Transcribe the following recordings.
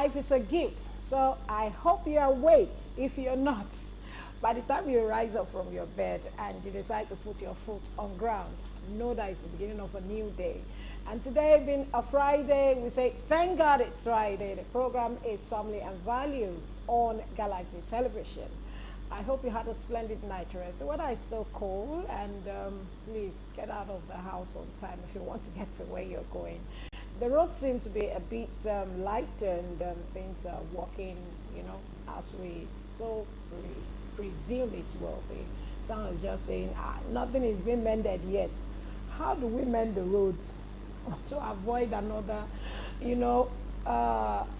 life is a gift. So I hope you're awake. If you're not, by the time you rise up from your bed and you decide to put your foot on ground, know that it's the beginning of a new day. And today being a Friday, we say, thank God it's Friday. The program is Family and Values on Galaxy Television. I hope you had a splendid night rest. The weather is still cold, and please get out of the house on time if you want to get to where you're going. The roads seem to be a bit light, and things are working, as we so presume it will be. Someone is just saying, nothing is being mended yet. How do we mend the roads to avoid another,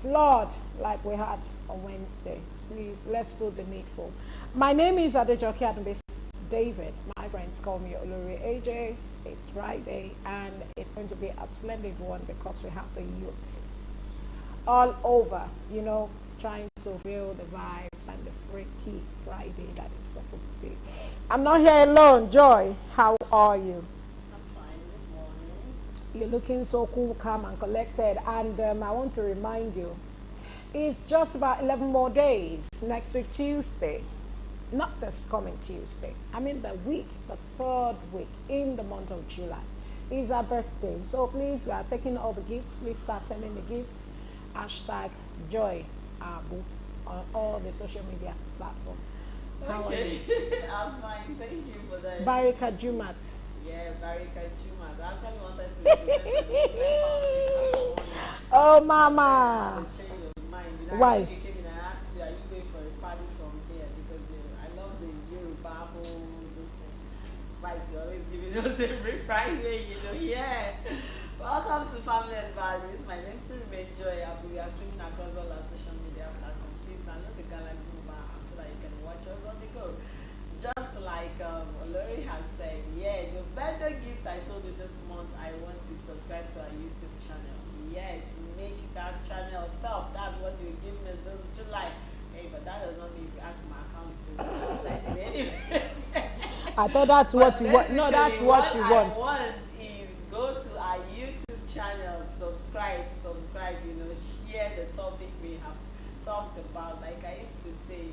flood like we had on Wednesday? Please, let's do the needful. My name is Adejoke Adunbe David. My friends call me Olori AJ. It's Friday, and it's going to be a splendid one because we have the youths all over, trying to feel the vibes and the freaky Friday that is supposed to be. I'm not here alone. Joy, how are you? I'm fine. Good morning. You're looking so cool, calm, and collected. And I want to remind you, it's just about 11 more days. Next week, Tuesday. Not this coming Tuesday. I mean the week, the third week in the month of July is our birthday. So please, we are taking all the gifts. Please start sending the gifts. Hashtag Joy Abu on all the social media platforms. How are you? I'm fine. Thank you for that. Barika Jumat. Yeah, Barika Jumat. I actually wanted to Oh, Mama. change of mind. Why? You came in and asked you, are you going for a party from here? Because I love the Yoruba those vibes you're always giving us every Friday, Yeah. Welcome to Family and Values. My name is Remain Joy Abu. We are streaming across all our social media platforms. Please download the Galaxy mobile app so that you can watch us on the go. Just like Olori has said, the better gift I told you this month I want is subscribe to our YouTube channel. Yes, make that channel top. That's what you give me this July. Hey, but that does not mean if you ask for my account to send it anyway. I thought that's what you want. No, that's what you want. What I want is go to our YouTube channel, subscribe, share the topics we have talked about. Like I used to say,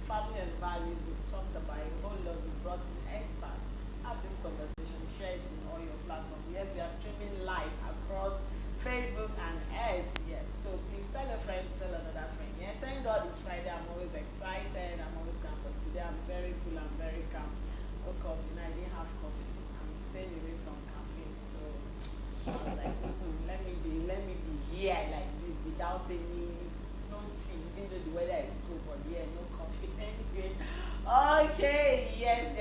family and values, we've talked about a whole lot. We brought in experts. Have this conversation, share it in all your platforms. Yes, we are streaming live across Facebook and X. Yes, so please tell a friend, tell another friend. Yeah, thank God it's Friday. I'm always excited. I'm always calm. But today I'm very cool. I'm very calm. Woke up, I didn't have coffee. I'm staying away from caffeine. So I was like, let me be here like this without no tea, even though the weather is cool, but no coffee anyway. Okay, yes,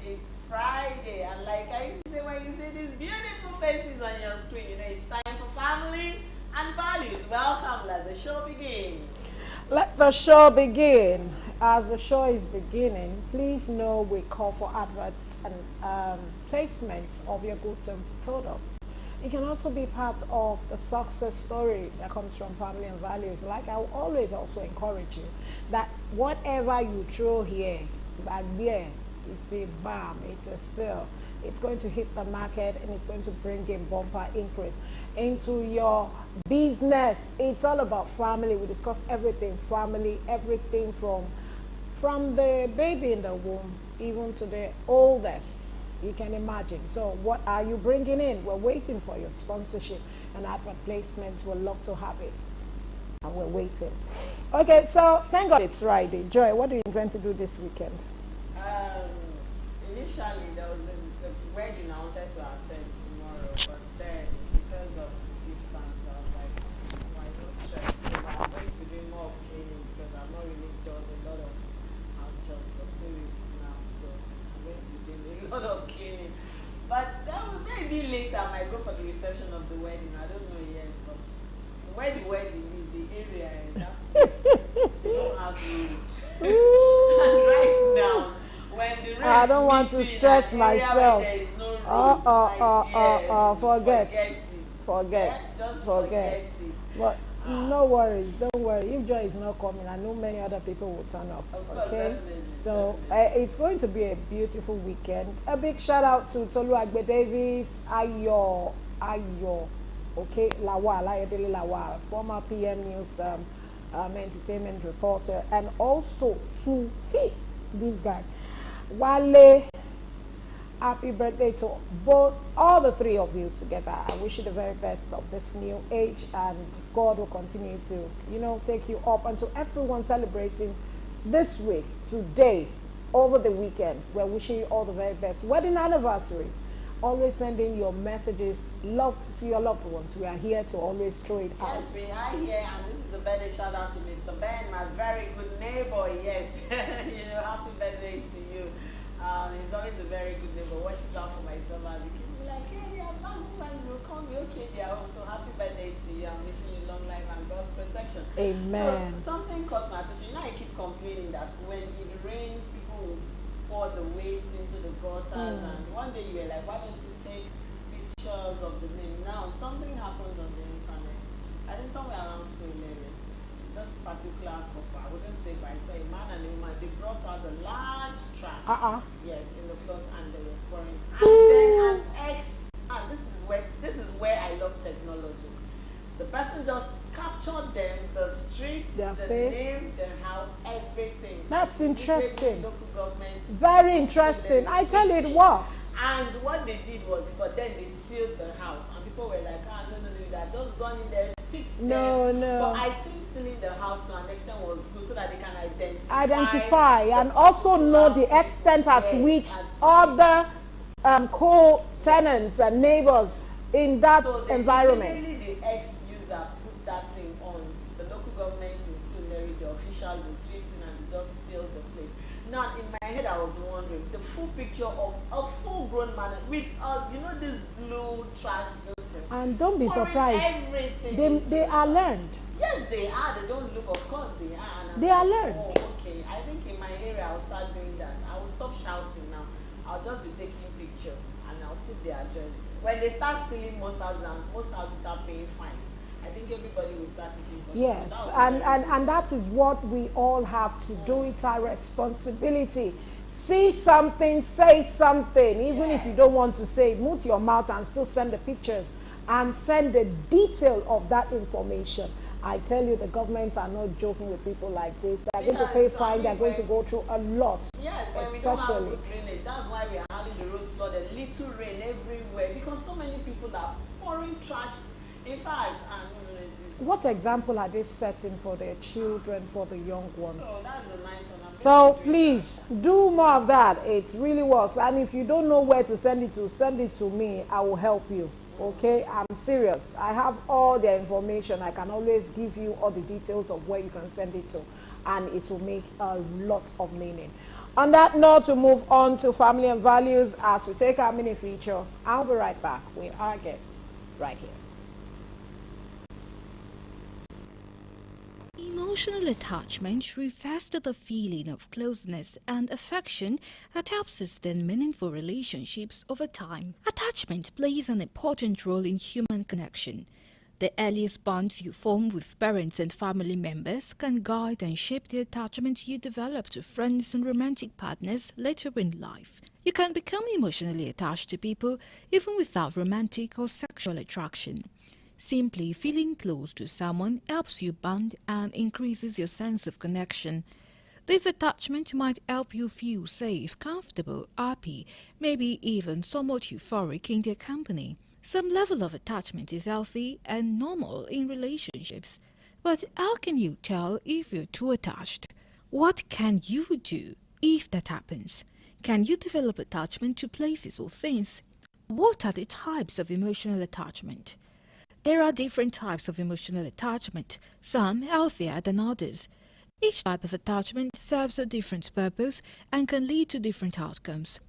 it's Friday, and like I used to say, when you see these beautiful faces on your screen, it's time for Family and Values. Welcome, let the show begin. Let the show begin. As the show is beginning, please know we call for adverts and placements of your goods and products. You can also be part of the success story that comes from Family and Values. Like I will always also encourage you that whatever you throw here, back there, it's a bomb, it's a sale. It's going to hit the market, and it's going to bring a bumper increase into your business. It's all about family. We discuss everything family, everything from the baby in the womb even to the oldest you can imagine. So what are you bringing in? We're waiting for your sponsorship and advert placements. We'd love to have it, and we're waiting. Okay, so thank God it's Friday. Joy, what do you intend to do this weekend? Initially there was the wedding I wanted to attend tomorrow, but then because of distance I was like, why not stress? So I'm going to be doing more of cleaning because I've not really done a lot of house chores for 2 weeks now, so I'm going to be doing a lot of cleaning. But that will maybe later I might go for the reception of the wedding. I don't know yet, but where the wedding is, the area and that place, they don't have road. And right now, when the race I don't want to stress myself. There is no road, forget Just forget it. But no worries, don't worry. If Joy is not coming, I know many other people will turn up. Of course, Okay, definitely, so definitely. it's going to be a beautiful weekend. A big shout out to Tolu Agbe Davis, Ayo, okay, Lawal, Ayodele Lawal, former PM News entertainment reporter, and also to hit this guy, Wale. Happy birthday to all the three of you together. I wish you the very best of this new age, and God will continue to, take you up. And to everyone celebrating this week, today, over the weekend, we're wishing you all the very best. Wedding anniversaries, always sending your messages, love to your loved ones. We are here to always throw it out. Yes, we are here, and this is a birthday shout out to Mr. Ben, my very good neighbor. Yes, happy birthday to you. He's always a very good neighbor. Watches out for myself, and the kids be like, hey, I'm not when you call me, okay, dear. So happy birthday to you. I'm wishing you long life and God's protection. Amen. So something caught my attention. I keep complaining that when it rains, people will pour the waste into the gutters, and one day you were like, why don't you take pictures of the name? Now something happened on the internet. I think somewhere around Surulere, this particular couple, I wouldn't say, but I saw a man and a woman. They brought out the large trash. Yes, in the flood, and they were pouring. And then and this is where I love technology. The person just captured them, the street, the name, the house, everything. That's interesting. Local government. Very interesting. I tell you, it works. And what they did was, but then they sealed the house, and people were like, no, they had just gone in there, picked them. No. But I think sealing the house to an extent was good, so that they can identify and also know the extent at which other co-tenants and neighbors in that environment. The ex-user put that thing on the local government in Surulere, the officials in Swifton, and they just sealed the place. Now, in my head, I was wondering the full picture of a full-grown man with, this blue trash. And don't be surprised. They are learned. Yes, they are. They don't look, of course, they are. They are learned. Oh, okay. I think in my area, I'll start doing that. I will stop shouting now. I'll just be taking pictures, and I'll put their address. When they start sealing most houses, and most houses start paying fines, I think everybody will start taking pictures. Yes, and that is what we all have to do. It's our responsibility. See something, say something. Even if you don't want to say, mute your mouth and still send the pictures and send the detail of that information. I tell you, the government are not joking with people like this. They're going to pay fine. They're going to go through a lot. Yes, when we don't have good drainage, that's why we are having the roads flooded, little rain everywhere, because so many people are pouring trash. In fact, what example are they setting for their children, for the young ones? So that's a nice one. So please do more of that. It really works. And if you don't know where to send it to me. I will help you. Okay, I'm serious. I have all the information. I can always give you all the details of where you can send it to, and it will make a lot of meaning. On that note, we move on to family and values as we take our mini feature. I'll be right back with our guests right here. Emotional attachment refers to the feeling of closeness and affection that helps sustain meaningful relationships over time. Attachment plays an important role in human connection. The earliest bonds you form with parents and family members can guide and shape the attachment you develop to friends and romantic partners later in life. You can become emotionally attached to people even without romantic or sexual attraction. Simply feeling close to someone helps you bond and increases your sense of connection. This attachment might help you feel safe, comfortable, happy, maybe even somewhat euphoric in their company. Some level of attachment is healthy and normal in relationships. But how can you tell if you're too attached? What can you do if that happens? Can you develop attachment to places or things? What are the types of emotional attachment? There are different types of emotional attachment, some healthier than others. Each type of attachment serves a different purpose and can lead to different outcomes.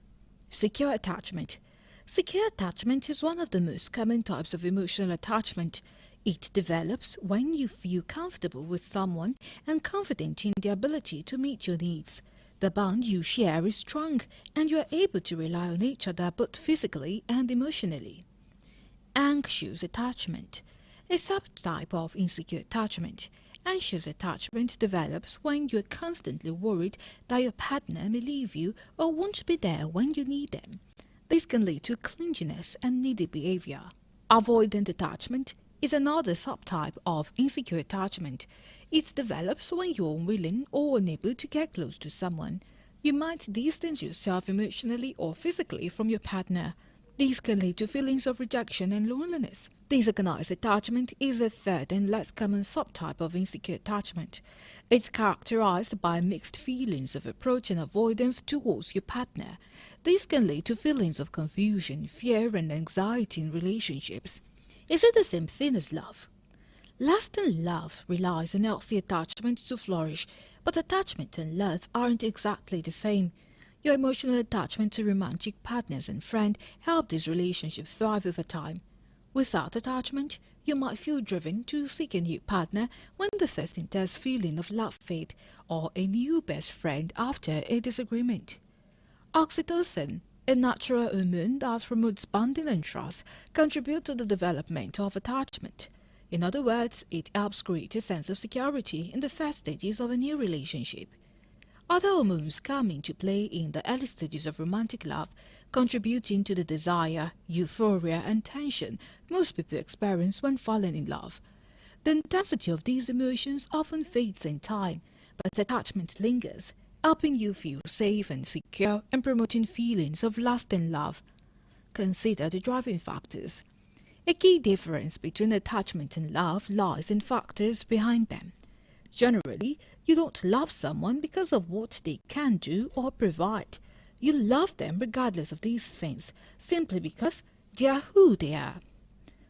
Secure attachment. Secure attachment is one of the most common types of emotional attachment. It develops when you feel comfortable with someone and confident in their ability to meet your needs. The bond you share is strong and you are able to rely on each other both physically and emotionally. Anxious attachment. A subtype of insecure attachment. Anxious attachment develops when you are constantly worried that your partner may leave you or won't be there when you need them. This can lead to clinginess and needy behavior. Avoidant attachment. is another subtype of insecure attachment. It develops when you're unwilling or unable to get close to someone. You might distance yourself emotionally or physically from your partner. These can lead to feelings of rejection and loneliness. Disorganized attachment is a third and less common subtype of insecure attachment. It's characterized by mixed feelings of approach and avoidance towards your partner. This can lead to feelings of confusion, fear, and anxiety in relationships. Is it the same thing as love? Lasting love relies on healthy attachment to flourish, but attachment and love aren't exactly the same. Your emotional attachment to romantic partners and friends help this relationship thrive over time. Without attachment, you might feel driven to seek a new partner when the first intense feeling of love fades, or a new best friend after a disagreement. Oxytocin, a natural hormone that promotes bonding and trust, contributes to the development of attachment. In other words, it helps create a sense of security in the first stages of a new relationship. Other hormones come into play in the early stages of romantic love, contributing to the desire, euphoria, and tension most people experience when falling in love. The intensity of these emotions often fades in time, but attachment lingers, helping you feel safe and secure and promoting feelings of lasting love. Consider the driving factors. A key difference between attachment and love lies in factors behind them. Generally, you don't love someone because of what they can do or provide. You love them regardless of these things, simply because they are who they are.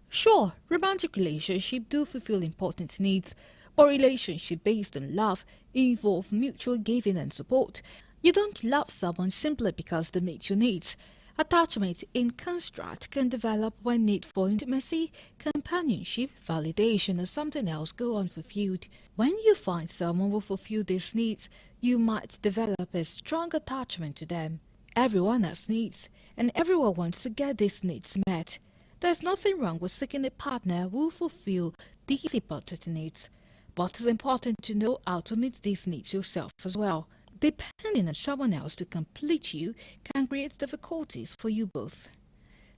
Sure, romantic relationships do fulfill important needs, but relationships based on love involve mutual giving and support. You don't love someone simply because they meet your needs. Attachment in construct can develop when need for intimacy, companionship, validation, or something else go unfulfilled. When you find someone who fulfills these needs, you might develop a strong attachment to them. Everyone has needs, and everyone wants to get these needs met. There's nothing wrong with seeking a partner who will fulfill these important needs, but it's important to know how to meet these needs yourself as well. Depending on someone else to complete you can create difficulties for you both.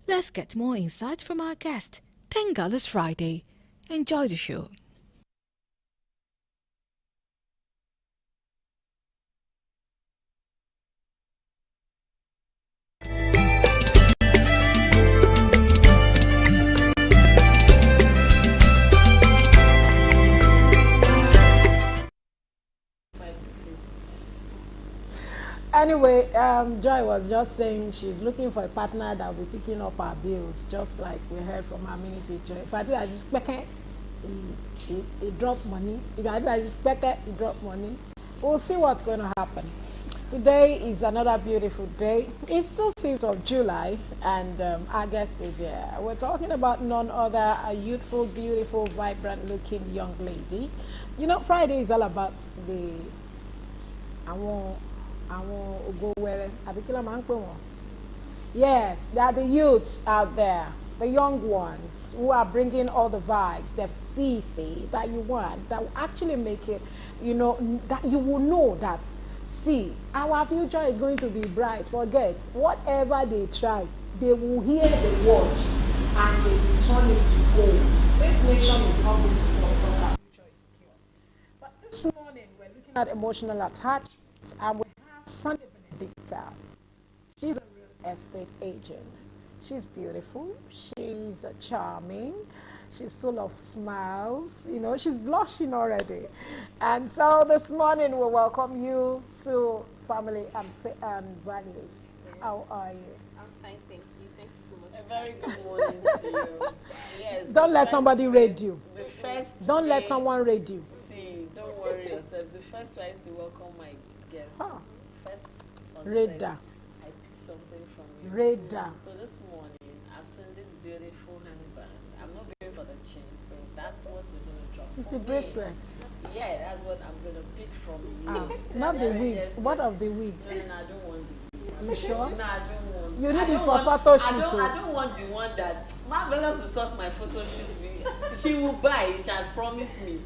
Let's get more insight from our guest. Thank God it's Friday. Enjoy the show. Anyway, Joy was just saying she's looking for a partner that will be picking up our bills, just like we heard from her mini picture. If I do I just packet, he drop money. If I do I just packet, he drop money. We'll see what's going to happen. Today is another beautiful day. It's the 5th of July, and our guest is here. We're talking about none other, a youthful, beautiful, vibrant-looking young lady. You know, Friday is all about the yes, they are the youths out there, the young ones who are bringing all the vibes, the feisty that you want, that will actually make it, you know, that you will know that, see, our future is going to be bright. Forget whatever they try, they will hear the word and they will turn it to gold. This nation is not going to fall because our future is secure. But this morning we're looking at emotional attachment, and we have Sunday Benedicta. She's a real estate agent. She's beautiful. She's charming. She's full of smiles. You know, she's blushing already. And so this morning we welcome you to Family and Values. How are you? I'm fine, thank you. Thank you so much. A very good morning to you. Yes. Don't let somebody raid you. The first. Don't let someone raid you. See, don't worry yourself. The first way is to welcome my guest. Huh. First on Raider. I picked something from you. Raider. So this morning, I've seen this beautiful handband. I'm not going for the chain, so that's what you're going to drop. It's for the me. bracelet. Yeah, that's what I'm going to pick from you. Not the Yes, wig. yes, What yes. of the wig? No, I don't want the wig. You sure? No, I don't want. You need I it don't for want- photo I shoot, don't, oh. I don't want the one that Marvelous will sort my photo shoot me. She will buy. She has promised me.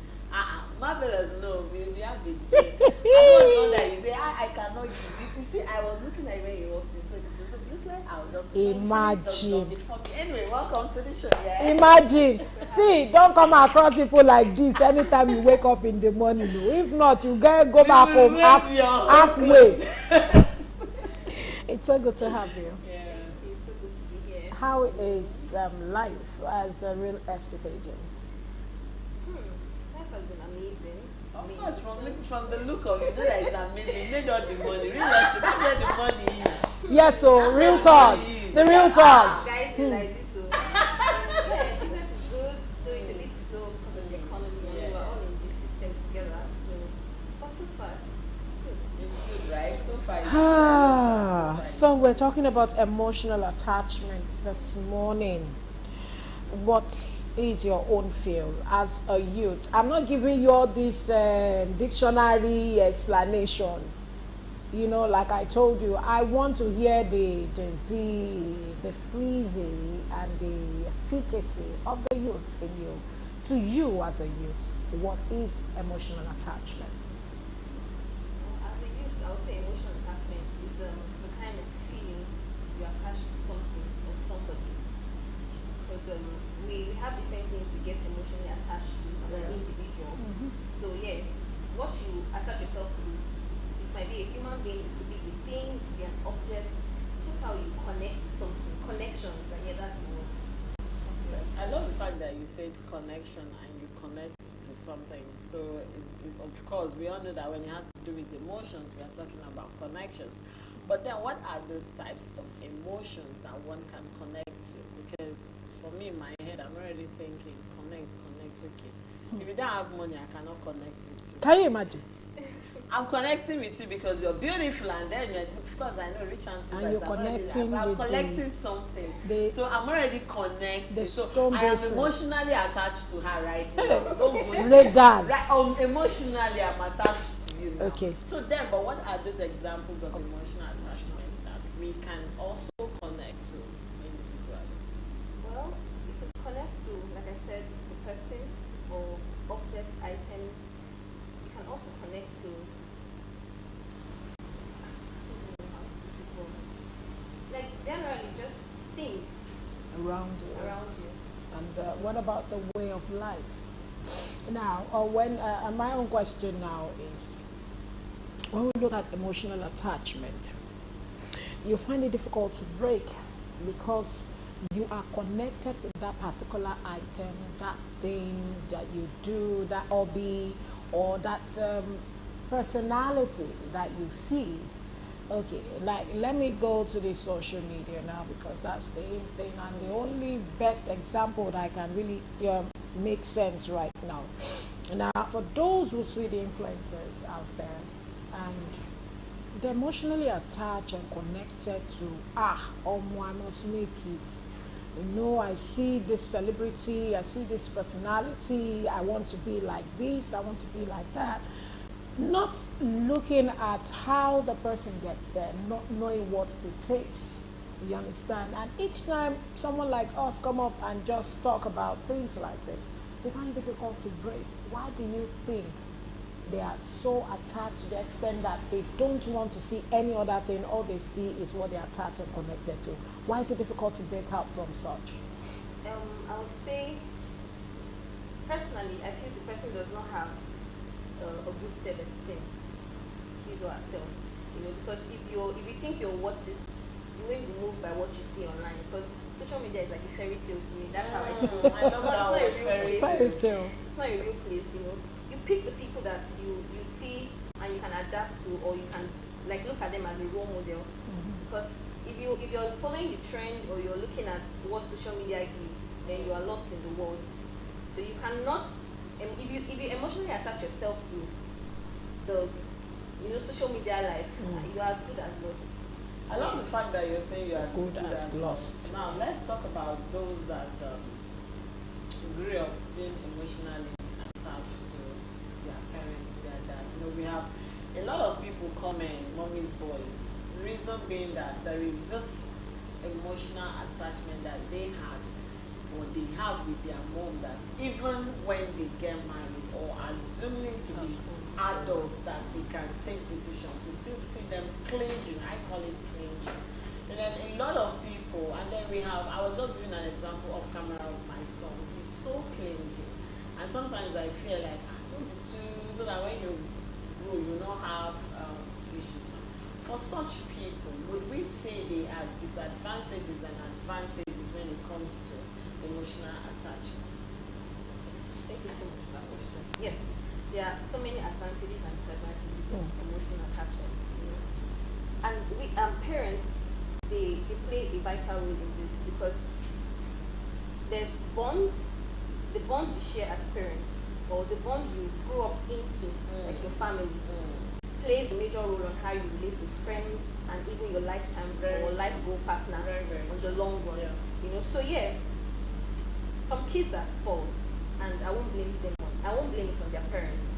Marvelous, no, we have the I don't want the one that you say. I cannot give. You see, I was looking at when you walked in, so it looks like I'll just Imagine. Anyway, welcome to the show. Yeah. Imagine. See, don't come across people like this anytime you wake up in the morning. No. If not, you go back home halfway. It's so good to have you. Yeah. It's so good to be here. How is life as a real estate agent? Life has been amazing. Of course, from the look of it, that is amazing. You need all the money. Real estate, that's where the money is. Yes, so That's real where the talks. money is. The real talks. Guys be like this, so yeah, business is good. Still it's a bit slow because of the economy, and Yeah. we're all in this system together. So, but so far, it's good. It's good, right? So far, it's Ah, good. so we're talking about emotional attachment this morning. What is your own feel as a youth? I'm not giving you all this dictionary explanation. You know, like I told you, I want to hear the Gen Z, the freezy, and the efficacy of the youth in you. To you as a youth, what is emotional attachment? As a youth, I would say emotional attachment is the kind of feeling you attach to something or somebody. Because we have different things we get emotionally attached to as an individual. So yeah, what you attach yourself to, it might be a human being, it could be a thing, it could be an object, just how you connect to something. Connections, and yeah, that's the word. I love the fact that you said connection and you connect to something. So, of course, we all know that when it has to do with emotions, we are talking about connections. But then, what are those types of emotions that one can connect to? Because for me, in my head, I'm already thinking, connect, okay. If you don't have money, I cannot connect with you. Can you imagine? I'm connecting with you because you're beautiful, and then of course I know rich auntie And vibes. you're I'm already connecting I'm with collecting something. the- So I'm already connected. the So stone I am bracelets. emotionally attached to her right now. Don't go Radars. Right, emotionally I'm attached to you now. Okay. So then, but what are those examples of emotional attachments that we can also connect to individually? Well, you could connect to, like I said, the person or object, items. You can also connect to, I don't know how to put it, but like generally just things Around you. around you. And what about the way of life? Now, my own question now is, when we look at emotional attachment, you find it difficult to break because you are connected to that particular item, that thing that you do, that hobby, or that personality that you see. Okay, like let me go to the social media now because that's the in thing and the only best example that I can really make sense right now. Now, for those who see the influencers out there and they're emotionally attached and connected to, I must make it. You know, I see this celebrity, I see this personality, I want to be like this, I want to be like that. Not looking at how the person gets there, not knowing what it takes. You understand? And each time someone like us come up and just talk about things like this, they find it difficult to break. Why do you think they are so attached to the extent that they don't want to see any other thing? All they see is what they're attached and connected to. Why is it difficult to break out from such? I would say, personally, I feel the person does not have a good self-esteem, his or herself. You know, because if you think you're worth it, you won't be moved by what you see online. Because social media is like a fairy tale to me. That's how I see it. I love that word, fairy Fairy tale. It's not a real place, you know. You pick the people that you see and you can adapt to, or you can like look at them as a role model. Because if you're following the trend or you're looking at what social media gives, then you are lost in the world. So you cannot, if you emotionally attach yourself to the social media life, you are as good as lost. I love the fact that you're saying you are Good as lost. Now let's talk about those that grew up being emotionally attached to their parents, their dad. You know, we have a lot of people coming, mommy's boys. The reason being that there is this emotional attachment that they had or they have with their mom that even when they get married or assuming to be adults that they can take decisions. You still see them clinging. I call it clinging. And then a lot of people, and then we have, I was just giving an example of camera of my son. He's so clingy. And sometimes I feel like, don't be too, so that when you grow, you don't have issues. For such people, would we say they have disadvantages and advantages when it comes to emotional attachment? Thank you so much for that question. Yes, there are so many advantages and disadvantages of emotional attachments. You know? And we parents, they play a vital role in this because there's the bond you share as parents, or the bond you grew up into, like your family, plays a major role on how you relate to friends and even your lifetime or life goal partner on the long run. Yeah. You know, so yeah, some kids are spoiled, and I won't blame it on their parents.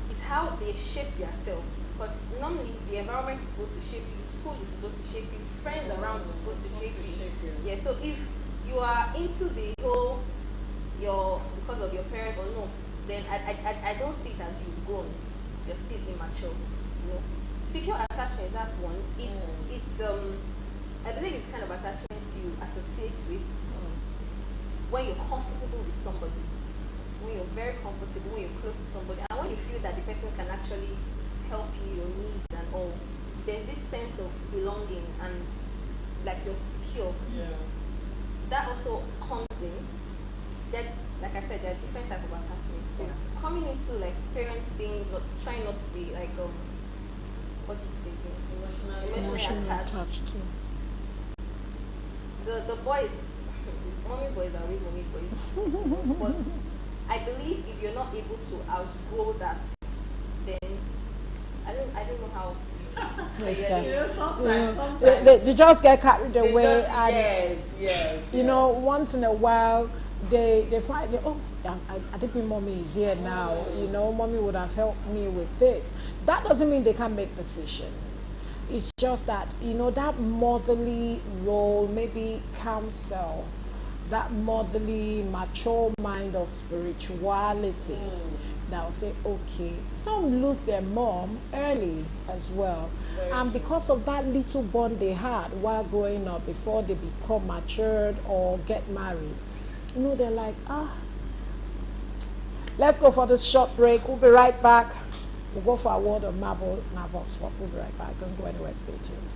It's how they shape themselves. Because normally the environment is supposed to shape you, school is supposed to shape you, friends around is supposed to shape you. Yeah, so if you are into the whole because of your parents or no, then I don't see that you've grown. You're still immature. You know, secure attachment, that's one. It's I believe it's kind of attachment you associate with when you're comfortable with somebody, when you're very comfortable, when you're close to somebody, and when you feel that the person can actually help you, your needs and all. There's this sense of belonging and like you're secure. Yeah. That also comes in. That, like I said, there are different types of attachments. So coming into like parents being trying not to be like what is thinking emotionally attached. too. The boys, mommy boys are always mommy boys. But I believe if you're not able to outgrow that, then I don't know how. Sometimes They just get carried away, yes, you know, once in a while they find I think my mommy is here now. You know, mommy would have helped me with this. That doesn't mean they can't make decisions. It's just that, you know, that motherly role, maybe counsel, that motherly mature mind of spirituality. That will say, okay, some lose their mom early as well. And because of that little bond they had while growing up before they become matured or get married, you know, they're like, let's go for this short break. We'll be right back. We'll go for a word of Marvel Swap. We'll be right back. Don't go anywhere, stay tuned.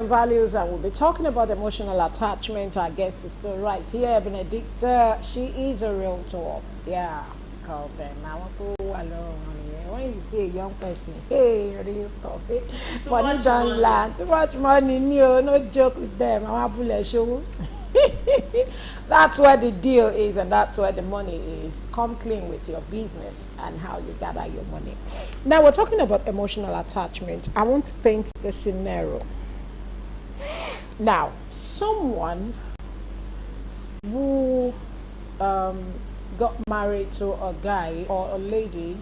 Values, and we'll be talking about emotional attachment. Our guest is still right here, Benedicta. She is a realtor. Yeah, call them. I want to alone. When you see a young person, hey, realtor, hey, money don't land, too much money, no joke with them. I'm a show. That's where the deal is, and that's where the money is. Come clean with your business and how you gather your money. Now we're talking about emotional attachment. I want to paint the scenario. Now, someone who got married to a guy or a lady,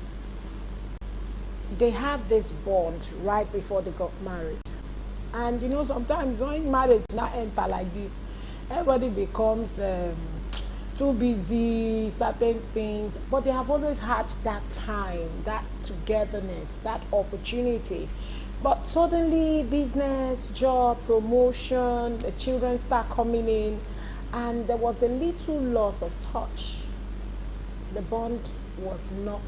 they have this bond right before they got married. And you know, sometimes when marriage not enter like this, everybody becomes too busy, certain things, but they have always had that time, that togetherness, that opportunity. But suddenly, business, job, promotion, the children start coming in, and there was a little loss of touch. The bond was not,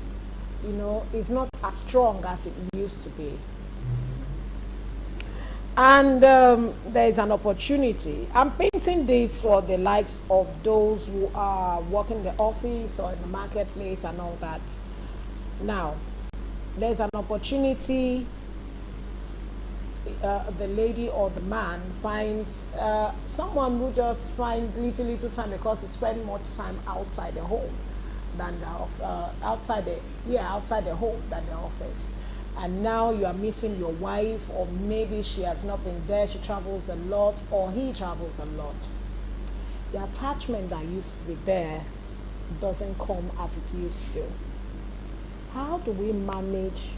is not as strong as it used to be. And there is an opportunity. I'm painting this for the likes of those who are working in the office or in the marketplace and all that. Now, there's an opportunity. The lady or the man finds someone who just finds little time because he spends much time outside the home than outside the home than the office. And now you are missing your wife, or maybe she has not been there, she travels a lot, or he travels a lot. The attachment that used to be there doesn't come as it used to. How do we manage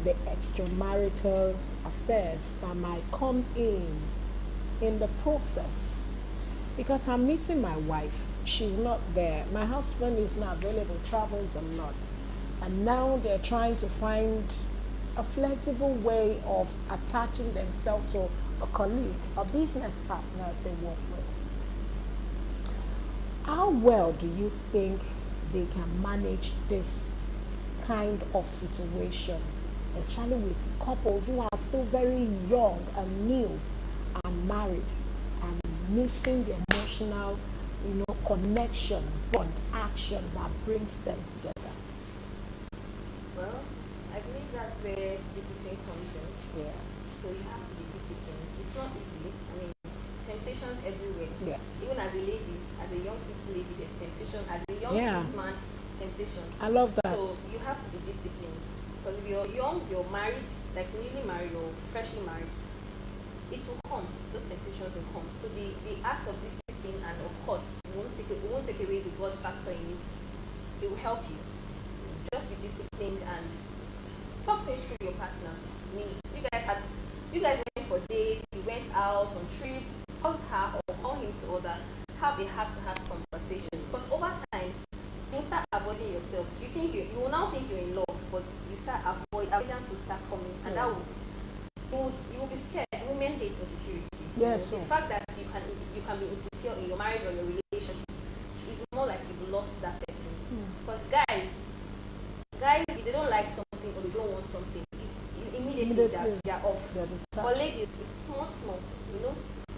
the extramarital affairs that might come in the process? Because I'm missing my wife, she's not there, my husband is not available, travels a lot, and now they're trying to find a flexible way of attaching themselves to a colleague, a business partner they work with. How well do you think they can manage this kind of situation, especially with couples who are still very young and new and married and missing the emotional, connection, bond, action that brings them together? Well, I believe that's where discipline comes in. Yeah. So you have to be disciplined. It's not easy. I mean, temptations everywhere. Yeah. Even as a lady, as a young pretty lady, there's temptation. As a young man, temptation. I love that. So you have to be disciplined. Because if you're young, you're married, like newly married or freshly married, it will come. Those temptations will come. So the act of discipline, and of course, we won't take away the God factor in it. It will help you. Just be disciplined and talk things through your partner. I mean, you guys went for dates, you went out on trips, call her or call him to order, have a heart-to-heart conversation. Because over time, you start avoiding yourselves. You will now think you're in love, but you start avoidance will start coming, and that you will be scared. Women hate insecurity. Yes. The fact that you can be insecure in your marriage or your relationship is more like you've lost that person. Because guys, if they don't like something or they don't want something, it's immediately they're off. But ladies, it's small.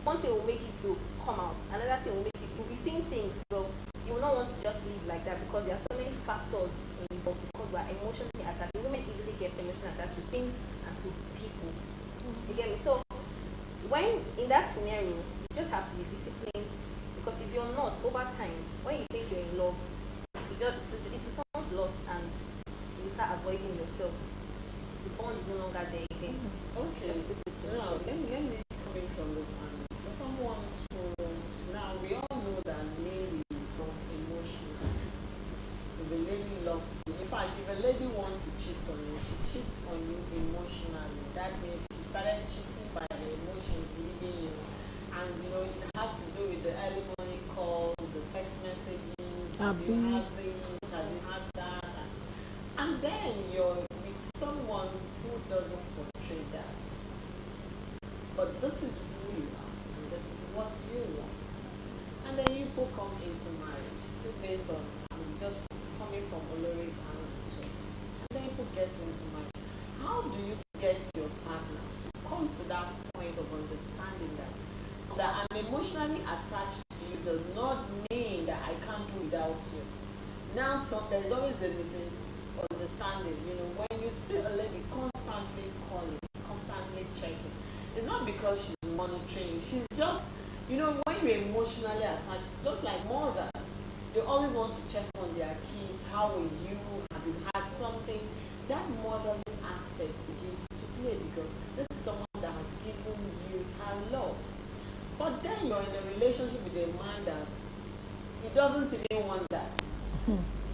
One thing will make it to come out, another thing will make it. You'll be seeing things, so you will not want to just live like that because there are so many factors involved. Because we are emotionally attached. Women easily get emotionally attached to things and to people. You get me? So when in that scenario, you just have to be disciplined. Because if you're not, over time, when you think you're in love, it becomes lost and you start avoiding yourself. The bond is no longer there again. Okay. Just discipline. Now, let me come in from this angle. For someone who, now we all know that ladies are emotional. If a lady loves you, in fact, if a lady wants to cheat on you, she cheats on you emotionally. That means she started cheating by the emotions leaving you. And it has to do with the early morning calls, the text messages, have you had this, have you had that? And then you're with someone who doesn't portray that. But this is who you are, and this is what you want. And then you both come into marriage, still based on, just coming from Olori's angle too. And then you get into marriage. How do you get your partner to come to that point of understanding that I'm emotionally attached to you does not mean that I can't do without you? Now, there's always a misunderstanding. When you see a lady constantly calling, constantly checking, it's not because she's monitoring. She's just, when you're emotionally attached, just like mothers, they always want to check on their kids. How are you? Have you had something? That motherly aspect begins to play because this is someone that has given you her love. But then you're in a relationship with a man that he doesn't even want that.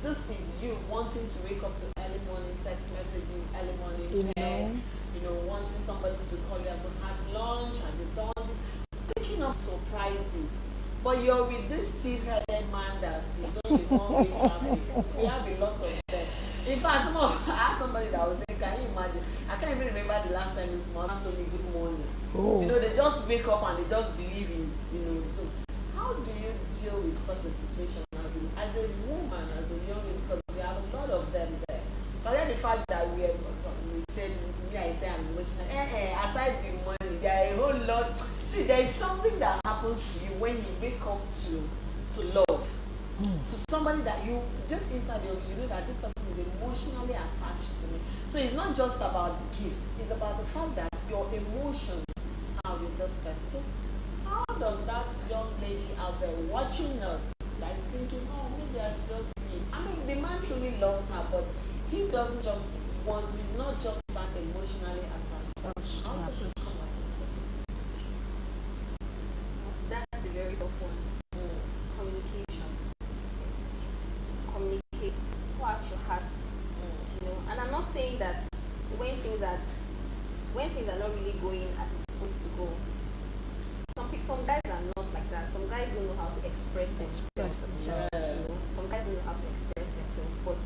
This is you wanting to wake up to early morning text messages, early morning texts, wanting somebody to call you, have you had lunch, have you done this, picking up surprises. But you're with this stiff-headed man that is only one-way traffic. We have a lot of them. In fact, I asked somebody that was there, can you imagine? I can't even remember the last time my man told me good morning. Oh. You know, they just wake up and they just believe is, you know. So how do you deal with such a situation as a woman, as a young lady? Because we have a lot of them there. But then the fact that we said, me, I say I'm emotional. Aside the money, there are a whole lot. See, there is something that happens to you when you wake up to love. To somebody that you just inside you know that this person is emotionally attached to me. So it's not just about the gift, it's about the fact that your emotions are with this person. So how does that young lady out there watching us that is thinking, oh, maybe I should just be, I mean, the man truly loves her, but he doesn't just want, he's not just that emotionally attached. How does she come out of such a situation? That's a very tough one. Communication. Yes. Communicate. Pour out your heart. You know, and I'm not saying that when things are not really going as it's supposed to go. Some guys are not like that. Some guys don't know how to express themselves. Yeah. You know, some guys don't know how to express themselves. But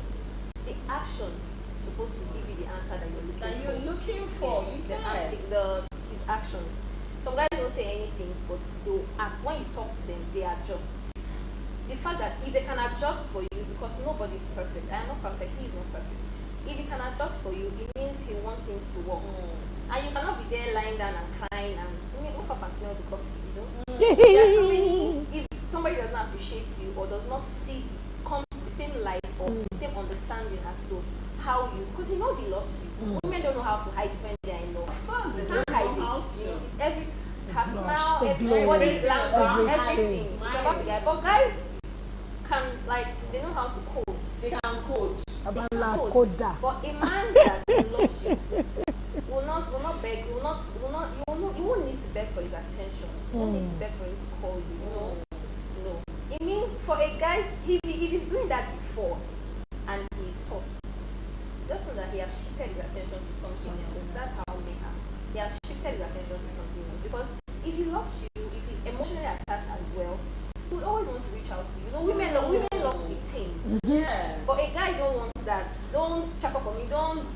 the action is supposed to give you the answer that you're looking for. His actions. Some guys don't say anything, but they'll act. When you talk to them, they adjust. The fact that if they can adjust for you, because nobody's perfect. I am not perfect. He is not perfect. If he can adjust for you, it means he wants things to work. And you cannot be there lying down and crying and wake up and smell the coffee. You know? There are so many people, if somebody does not appreciate you or does not come to the same light or the same understanding as to how you, because he knows he loves you. Women don't know how to hide when they are in love. They can't hide it. You know, it's her smile, everybody's language, everything. It's about the guy. But guys can, like, they know how to code. They can code. But a man that loves you will not beg, you won't need to beg for his attention. You won't need to beg for him to call you. No. It means for a guy, if he's doing that before and he stops, just know that he has shifted his attention to something else. That's how we are. He has shifted his attention to something else. Because if he loves you, if he's emotionally attached as well, he will always want to reach out to you. You know, women love to be tamed. Yes. But a guy don't want that. Don't check up on me. Don't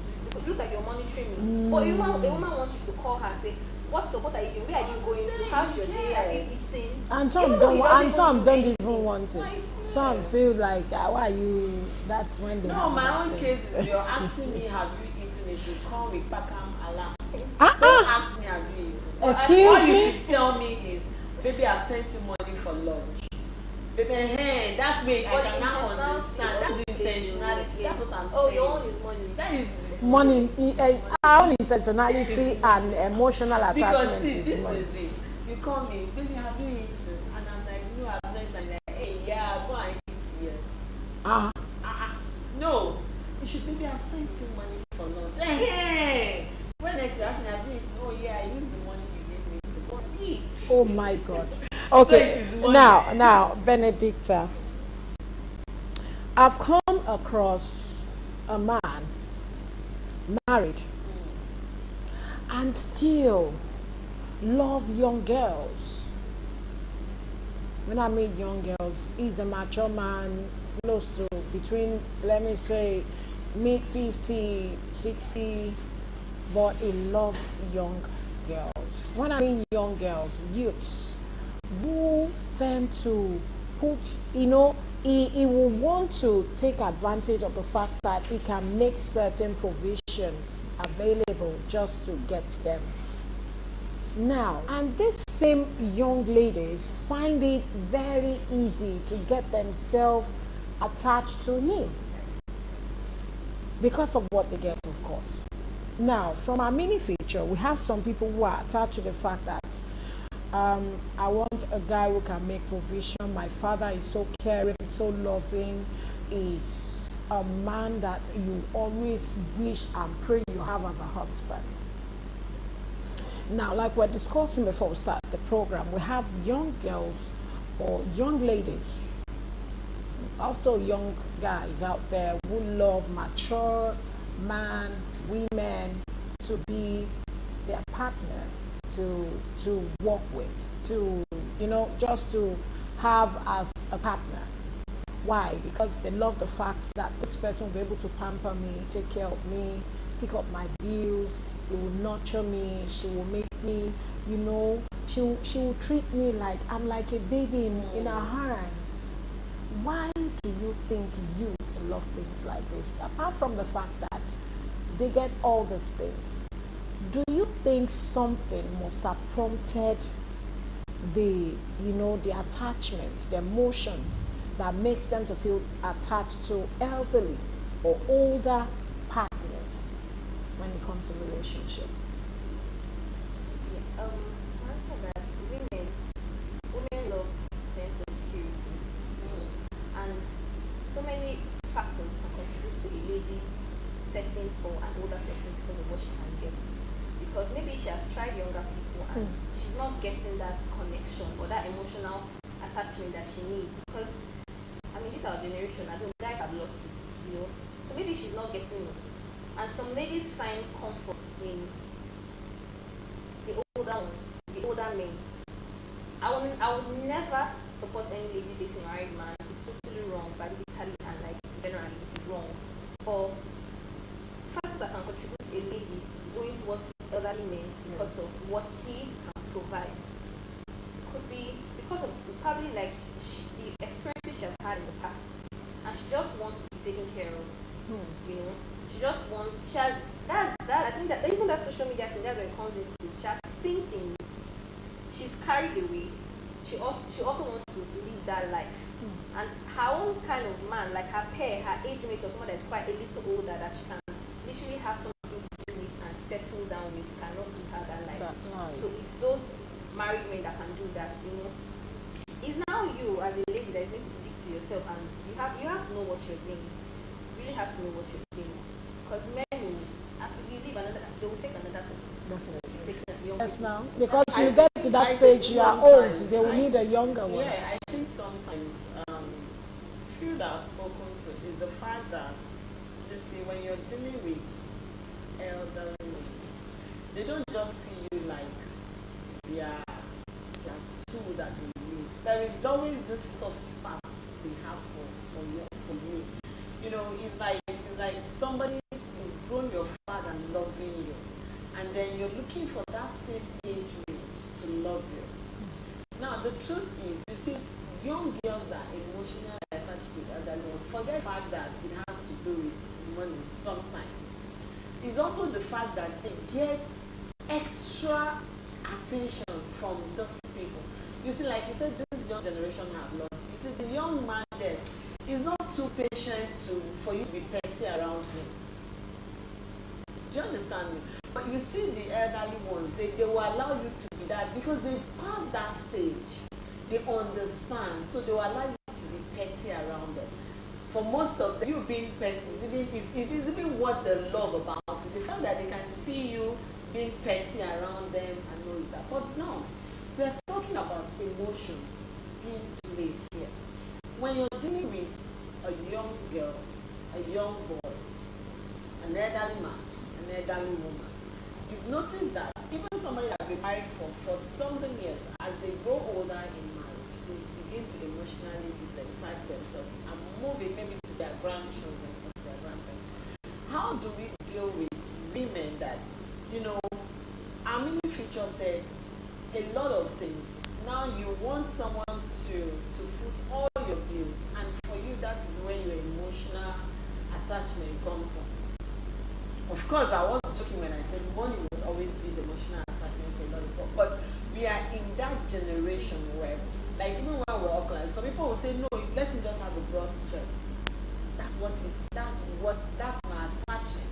look like you're monitoring me. But a woman wants you to call her and say, what's up? What are you doing? Where are you going to? How's your day? Are you eating? And some don't even want it. Some feel like, why are you? That's when they. No, my own case is you're asking me, have you eaten? If you call me, Pakam alas. Don't ask me, have you eaten? Excuse All me? you should tell me is, baby, I've sent you money for lunch. Baby, hey, that way I can now understand. That's the intentionality. That's what I'm saying. Oh, your own is money. That is Money, our own intentionality and emotional because attachment see, is this money. is it. You call me, baby, have you eaten? And I'm like, no, I've not eaten. Like, hey, yeah, go and eat here. No, you should, baby, I've sent you money for lunch. Hey, when next you ask me, have you eaten? Oh yeah, I used the money you gave me to go and eat. Oh my God. Okay, now, Benedicta, I've come across a man married and still love young girls. When I mean young girls, he's a mature man, close to between, let me say, mid 50, 60, but he loves young girls. When I mean young girls, youths, who them to put, he will want to take advantage of the fact that he can make certain provisions available just to get them. Now, and these same young ladies find it very easy to get themselves attached to him because of what they get, of course. Now, from our mini feature, we have some people who are attached to the fact that I want a guy who can make provision. My father is so caring, so loving. Is a man that you always wish and pray you have as a husband. Now, like we're discussing before we start the program, we have young girls or young ladies, also young guys out there who love mature man, women to be their partner, to work with, to, just to have as a partner. Why? Because they love the fact that this person will be able to pamper me, take care of me, pick up my bills, he will nurture me, she will make me, you know, she will treat me like I'm like a baby in her hands. Why do you think youths love things like this? Apart from the fact that they get all these things, do you think something must have prompted the, you know, the attachment, the emotions that makes them to feel attached to elderly or older partners when it comes to relationship? Yeah, to answer that, women love sense of security, and so many factors can contribute to a lady settling for an older person because of what she can get. Because maybe she has tried younger people and she's not getting that connection or that emotional attachment that she needs. Because I mean, this is our generation. I don't, guys have lost it, you know. So maybe she's not getting it. And some ladies find comfort in the older ones, the older men. I would never support any lady dating a married man. It's totally wrong, biologically and like generally it's wrong. But factors that can contribute to a lady going towards elderly men because of what he can provide could be because of probably like the experiences she has had in the past, and she just wants to be taken care of. You know, she just wants. She has that. I think that even that social media thing, that's where it comes into. She has seen things. She's carried away. She also wants to live that life. And her own kind of man, like her peer, her age mate, or someone that's quite a little older, that she can literally have something to do with and settle down with, cannot give her that life. Right. So it's those married men that can do that, you know. It's now you as a lady that is going to speak to yourself, and you have to know what you're doing. You really have to know what you're doing. Because men will, after you leave another, they will take another person. Definitely. Yes, now, because you get to that stage, you are old, they will need a younger one. Yeah, I think sometimes few that I've spoken to is the fact that, you see, when you're dealing with elderly men, they don't just see you like their tool that they use. There is always this soft spot they have for you. You know, it's like somebody who's grown your father and loving you, and then you're looking for that same age range to love you. Now, the truth is, you see, young girls that are emotionally attached to elderly ones, forget the fact that it has to do with money sometimes. It's also the fact that they get extra attention from those people. You see, like you said, this young generation have lost. You see, the young man there is not too patient for you to be petty around him. Do you understand me? But you see the elderly ones, they will allow you to be that because they pass that stage. They understand, so they will allow you to be petty around them. For most of them, you being petty is even what they love about it. The fact that they can see you being petty around them and know that. But no, we are talking about emotions being played here. When you're dealing with a young girl, a young boy, an elderly man, an elderly woman, you've noticed that even somebody that's been married for 40-something years, as they grow older in marriage, they begin to emotionally dissatisfy themselves and move it maybe to their grandchildren or to their grandparents. How do we deal with women that, you know, our mini feature said a lot of things. Now you want someone to foot all your bills, and for you that is where your emotional attachment comes from. Of course, I was joking when I said money will always be the emotional attachment for a lot of people, but we are in that generation where, like even when we're offline, some people will say, no, let him just have a broad chest. That's my attachment.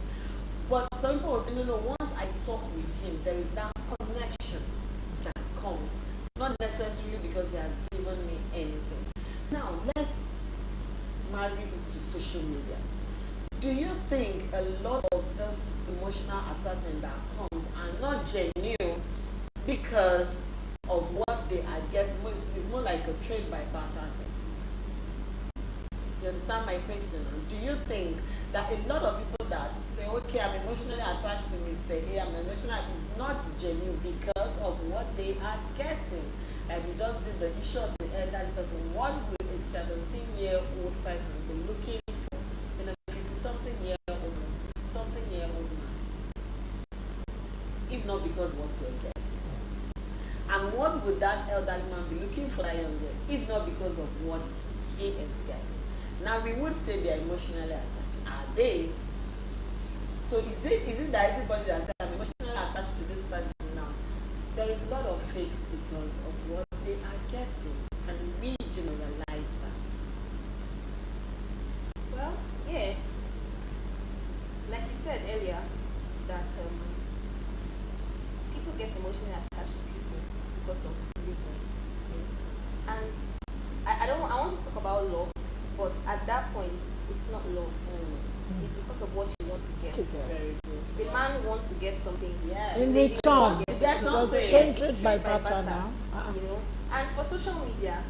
But some people will say, no, once I talk with him, there is that connection that comes. Not necessarily because he has given me anything. Now, let's marry it to social media. Do you think a lot of this emotional attachment that comes are not genuine because of what they are getting? It's more like a trade by barter thing. You understand my question? Do you think that a lot of people that say, okay, I'm emotionally attached to Mr. A, I'm emotional, is not genuine because of what they are getting? Like we just did the issue of the elderly person. What will a 17-year-old person be looking for in a 50-something-year-old man, 60-something-year-old man, if not because of what you're getting? And what would that elderly man be looking for that young girl, if not because of what he is getting? Now, we would say they are emotionally attached. Are they? So is it that everybody that says, I'm emotionally attached to this person now, there is a lot of fake because of what they are getting? Can we generalize that? Well, yeah. Like you said earlier, that people get emotionally attached to people because of reasons. And I want to talk about love, but at that point, it's not love. It's because of what you want to get. Very good. The man wants to get something. Yeah. In The lady return, wants to get That's something. something. don't trade by barter now. You know, and for social media,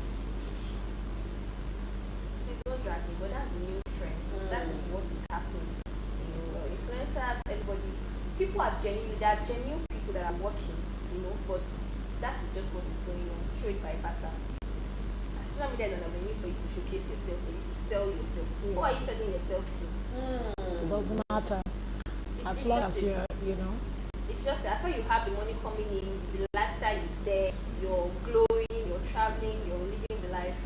please don't drag me, but that's a new trend. That is what is happening. You know, influencers, everybody, people are genuine. There are genuine people that are working. You know, but that is just what is going on. Trade by barter. Social media is an avenue for you to showcase yourself, for you to sell yourself. Yeah. Who are you selling yourself to? It doesn't matter as It's long just as you're, It's just that's why you have the money coming in, the lifestyle is there, you're glowing, you're traveling, you're living the life.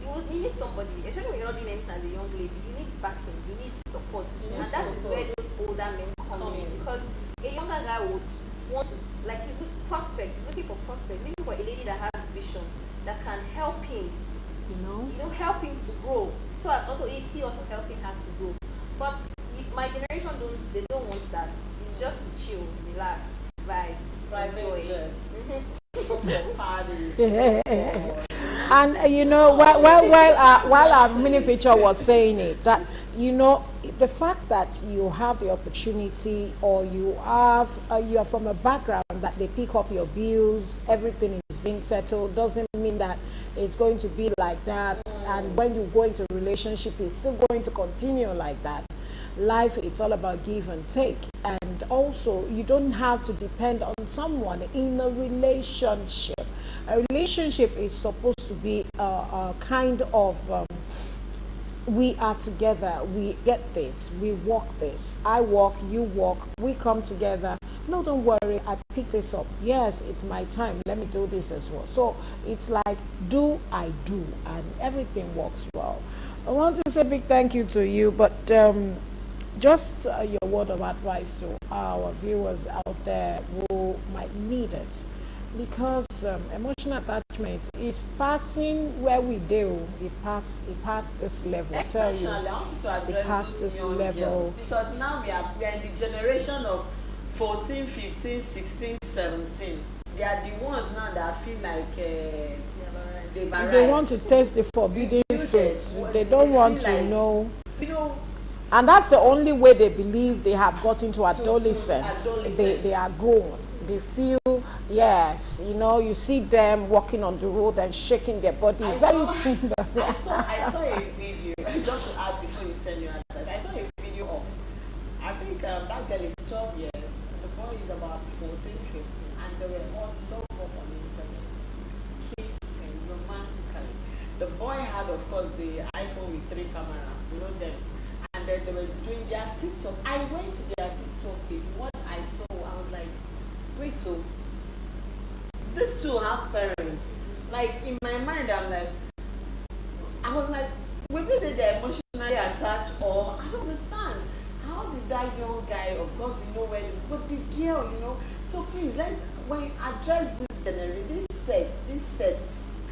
You need somebody, especially when you're not doing anything as a young lady, you need backing, you need support. And that is where those older men come in. Because a younger guy would want to, like, he's looking for prospect, looking for a lady that has vision, that can help him, help him to grow. So also he also helping her to grow. But my generation don't want that. It's just to chill, relax, vibe, enjoy. And while our mini feature was saying it, that the fact that you have the opportunity, or you are from a background that they pick up your bills, everything is being settled, doesn't mean that it's going to be like that. And when you go into a relationship, it's still going to continue like that. Life, it's all about give and take. And also, you don't have to depend on someone in a relationship. A relationship is supposed to be a kind of we are together, we get this, we walk this. I walk, you walk, we come together. No, don't worry, I pick this up. Yes, it's my time, let me do this as well. So it's like do, I do, and everything works well. I want to say a big thank you to you, but just your word of advice to our viewers out there who might need it. Because emotional attachment is passing where we do. It passed this level. Especially, I want you to address this young girls, because now we are in the generation of 14, 15, 16, 17. They are the ones now that feel like they want to taste the forbidden fruits. They don't want to know. And that's the only way they believe they have got into adolescence. They are grown. They feel, yes, you see them walking on the road and shaking their body. Very tender. I saw a video, just to add before you send your address, I saw a video of, I think that girl is 12 years, the boy is about 14, 15, and they were all love up on the internet, kissing romantically. The boy had, of course, the iPhone with 3 cameras, them, and then they were doing their TikTok. I went to their TikTok page. What I saw, I was like, wait, so these two have parents. Like, in my mind, I was like, when we say they're emotionally attached, or I don't understand. How did that young guy, of course we know where, but the girl, so please, when you address this generation, this set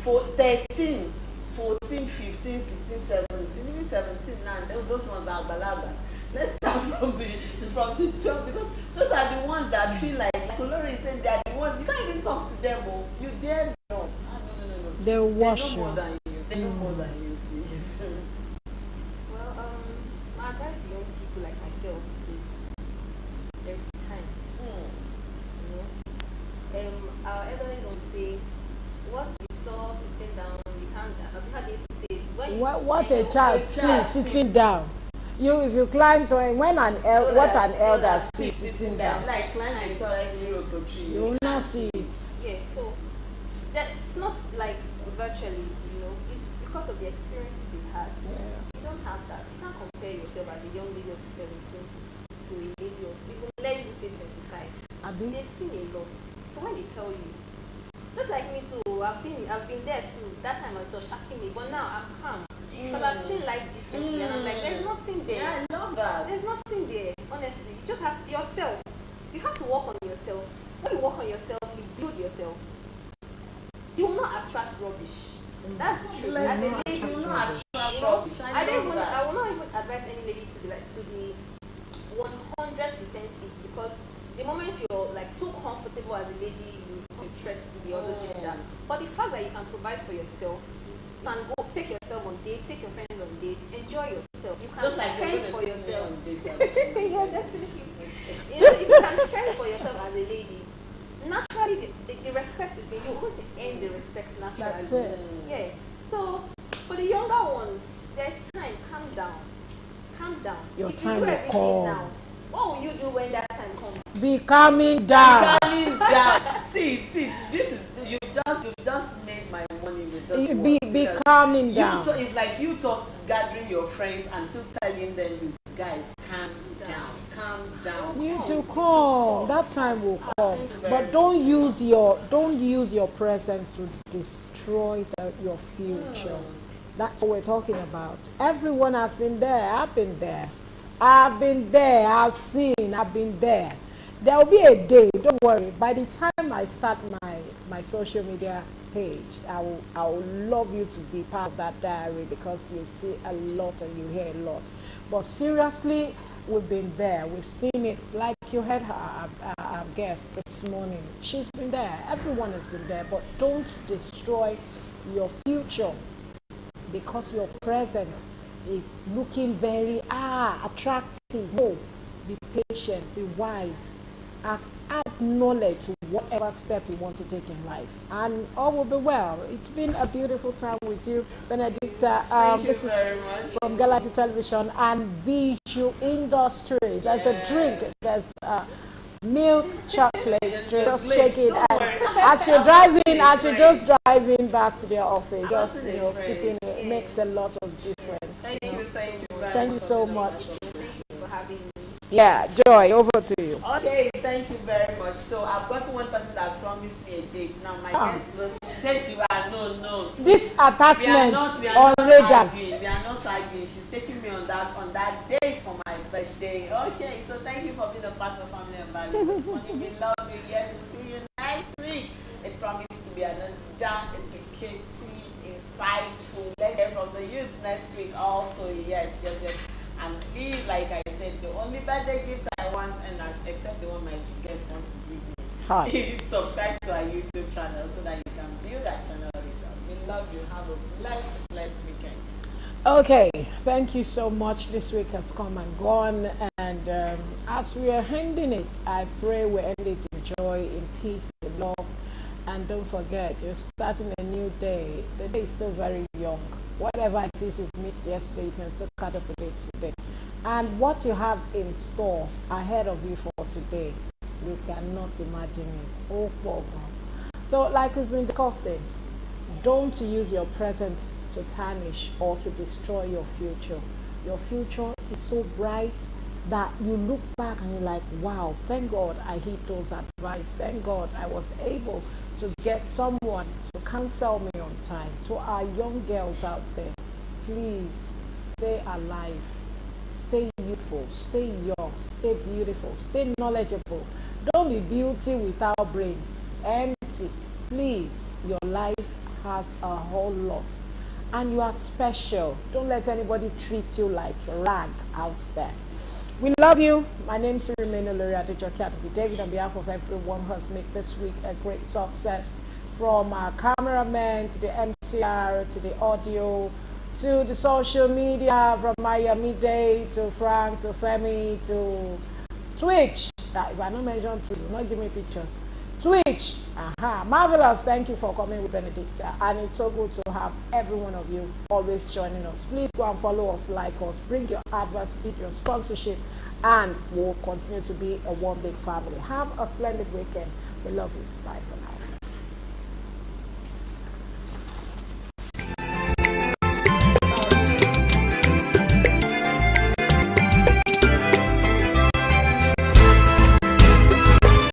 for 13, 14, 15, 16, 17, even 17 now, those ones are balagas. Let's start from the 12, because those are the ones that feel like Olori said, they are the ones, you can't even talk to them, you dare not. No. They'll wash you. They know more than you. They know more than you, please. Well, my advice to young people like myself is there's time. Our elderly don't say, what we saw sitting down, we can't, have you had this state? What a child sees sitting down. If you climb to when an elder sees sitting down, like climbing to a tree, you will not see it. Yeah, so that's not like virtually, it's because of the experiences they've had. Yeah. You don't have that. You can't compare yourself as a young lady of 17 to a lady of, even let me say 25. They've seen a lot. So when they tell you, just like me too, I've been there too. That time I was shocking me, but now I'm calm. Because I've seen life differently, and I'm like, there's nothing there. Yeah, I love that. There's nothing there, honestly. You just have to yourself. You have to work on yourself. When you work on yourself, you build yourself. You will not attract rubbish. That's the truth. As a lady, You will not attract you know, rubbish. I will not even advise any ladies to be 100% it, because the moment you're like too comfortable as a lady, you interest to the other gender. But the fact that you can provide for yourself, you can go take yourself on date, take your friends on date, enjoy yourself. You can Just like fend you're for going to take me yourself. on dates. Yeah, definitely. You know, if you can fend for yourself as a lady, naturally the respect is being, you're going to earn the respect naturally. That's it. Yeah. So for the younger ones, there's time. Calm down. Calm down. Your If time you do will everything come. now, what will you do when that time comes? Be calming down. Calming down. See, this is you've just made my money with this one. Be Because calming you down. it's like you talk gathering your friends and still telling them this, guys, calm down. You to come. That time will come. But don't use your present to destroy your future. That's what we're talking about. Everyone has been there. I've been there. I've seen. I've been there. There will be a day. Don't worry. By the time I start my social media page, I will love you to be part of that diary, because you see a lot and you hear a lot. But seriously, we've been there. We've seen it. Like you heard our guest this morning. She's been there. Everyone has been there. But don't destroy your future because your present is looking very attractive. No, be patient, be wise, add knowledge to whatever step you want to take in life, and all will be well. It's been a beautiful time with you, Benedicta. Thank you This very is much. from Galaxy Television and Visual Industries. There's a drink. There's milk chocolate drink. Just shake it, and as you're just driving back to their office, just sipping it. It makes a lot of difference. Thank you very Thank you much so for much. Thank you for having me. Yeah, Joy, over to you. Okay, thank you very much. So I've got one person that's promised me a date. Now my guest she said she was no. This attachment we are on not radars. arguing. We are not arguing. She's taking me on that date for my birthday. Okay, so thank you for being a part of Family and Values this morning. We love you. Yes, we'll see you next week. It promised to be another educative, insightful. Let's hear from the youths next week also. Yes. And please, like I said, the only birthday gift I want, and except the one my guests want to give me, is subscribe to our YouTube channel so that you can view that channel with us. We love you. Have a blessed weekend. Okay, thank you so much. This week has come and gone, and as we are ending it, I pray we end it in joy, in peace, in love. And don't forget, you're starting a new day. The day is still very young. Whatever it is you've missed yesterday, you can still catch up with it today. And what you have in store ahead of you for today, you cannot imagine it. Oh, poor God. So like we've been discussing, don't use your present to tarnish or to destroy your future. Your future is so bright that you look back and you're like, wow, thank God I heed those advice. Thank God I was able to get someone to counsel me on time. To our young girls out there, please stay alive, stay youthful, stay young, stay beautiful, stay knowledgeable. Don't be beauty without brains, empty. Please, your life has a whole lot, and you are special. Don't let anybody treat you like a rag out there. We love you. My name is Surimeno Loriadejoki David, on behalf of everyone who has made this week a great success, from our cameraman to the MCR to the audio to the social media, from Miami Day to Frank to Femi to Twitch. If I don't mention Twitch, do not give me pictures. Twitch, marvelous. Thank you for coming with Benedicta, and it's so good to have every one of you always joining us. Please go and follow us, like us, bring your advert, bid your sponsorship, and we'll continue to be a one big family. Have a splendid weekend. We love you. Bye for now.